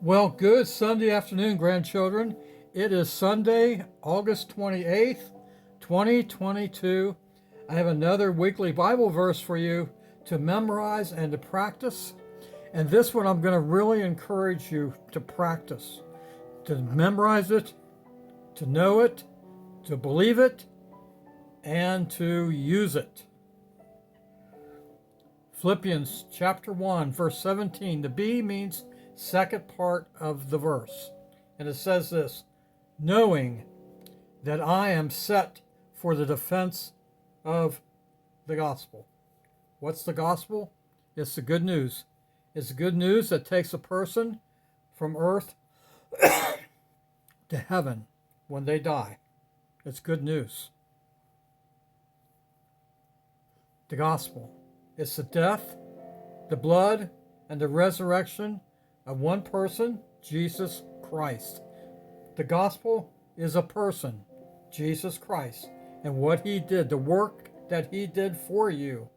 Well, good Sunday afternoon, grandchildren. It is Sunday, August 28th, 2022. I have another weekly Bible verse for you to memorize and to practice. And this one I'm going to really encourage you to practice, to memorize it, to know it, to believe it, and to use it. Philippians chapter 1, verse 17. The B means second part of the verse. And it says this, knowing that I am set for the defense of the gospel. What's the gospel? It's the good news. It's the good news that takes a person from earth to heaven when they die. It's good news. The gospel. It's the death, the blood, and the resurrection of one person, Jesus Christ. The gospel is a person, Jesus Christ, and what he did, the work that he did for you.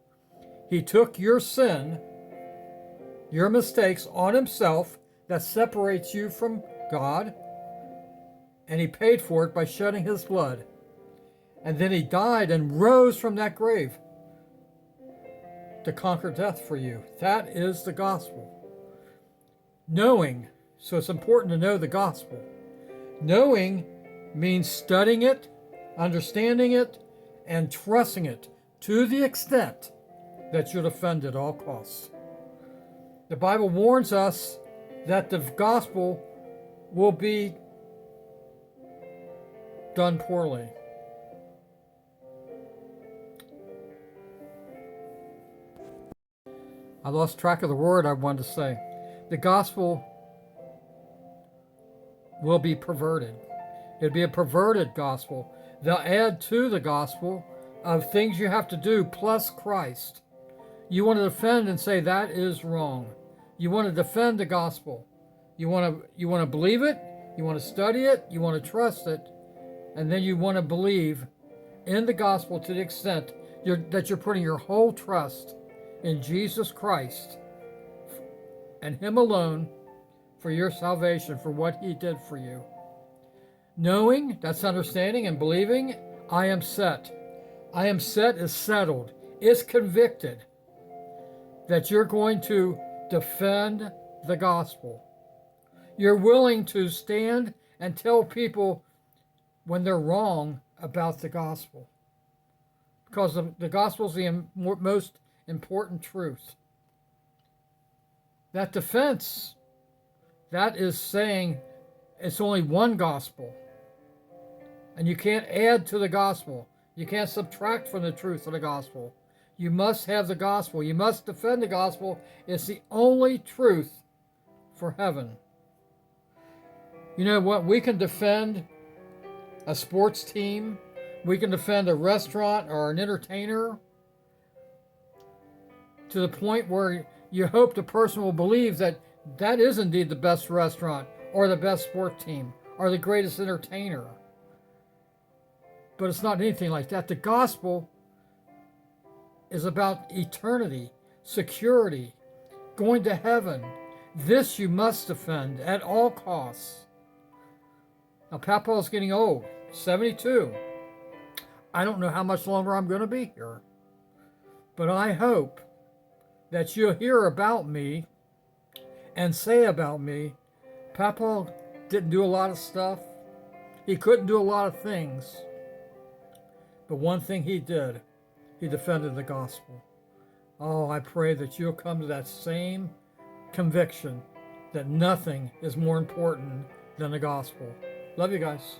He took your sin, your mistakes on himself that separates you from God, and he paid for it by shedding his blood. And then he died and rose from that grave to conquer death for you. That is the gospel. Knowing, so it's important to know the gospel. Knowing means studying it, understanding it, and trusting it to the extent that you'll defend at all costs. The Bible warns us that the gospel will be done poorly. I lost track of the word I wanted to say. The gospel will be perverted. It'll be a perverted gospel. They'll add to the gospel of things you have to do plus Christ. You want to defend and say that is wrong. You want to defend the gospel. You want to believe it, you want to study it, you want to trust it, and then you want to believe in the gospel to the extent that you're putting your whole trust in Jesus Christ and him alone for your salvation, for what he did for you. Knowing, that's understanding, and believing, I am set. I am set is settled, is convicted that you're going to defend the gospel. You're willing to stand and tell people when they're wrong about the gospel, because the gospel is the most important truth. That defense, that is saying it's only one gospel, and you can't add to the gospel. You can't subtract from the truth of the gospel. You must have the gospel. You must defend the gospel. It's the only truth for heaven. You know what? We can defend a sports team. We can defend a restaurant or an entertainer to the point where you hope the person will believe that that is indeed the best restaurant or the best sport team or the greatest entertainer. But it's not anything like that. The gospel is about eternity, security, going to heaven. This you must defend at all costs. Now, Papa's getting old, 72. I don't know how much longer I'm going to be here, but I hope that you'll hear about me and say about me, Papa didn't do a lot of stuff. He couldn't do a lot of things. But one thing he did, he defended the gospel. Oh, I pray that you'll come to that same conviction that nothing is more important than the gospel. Love you guys.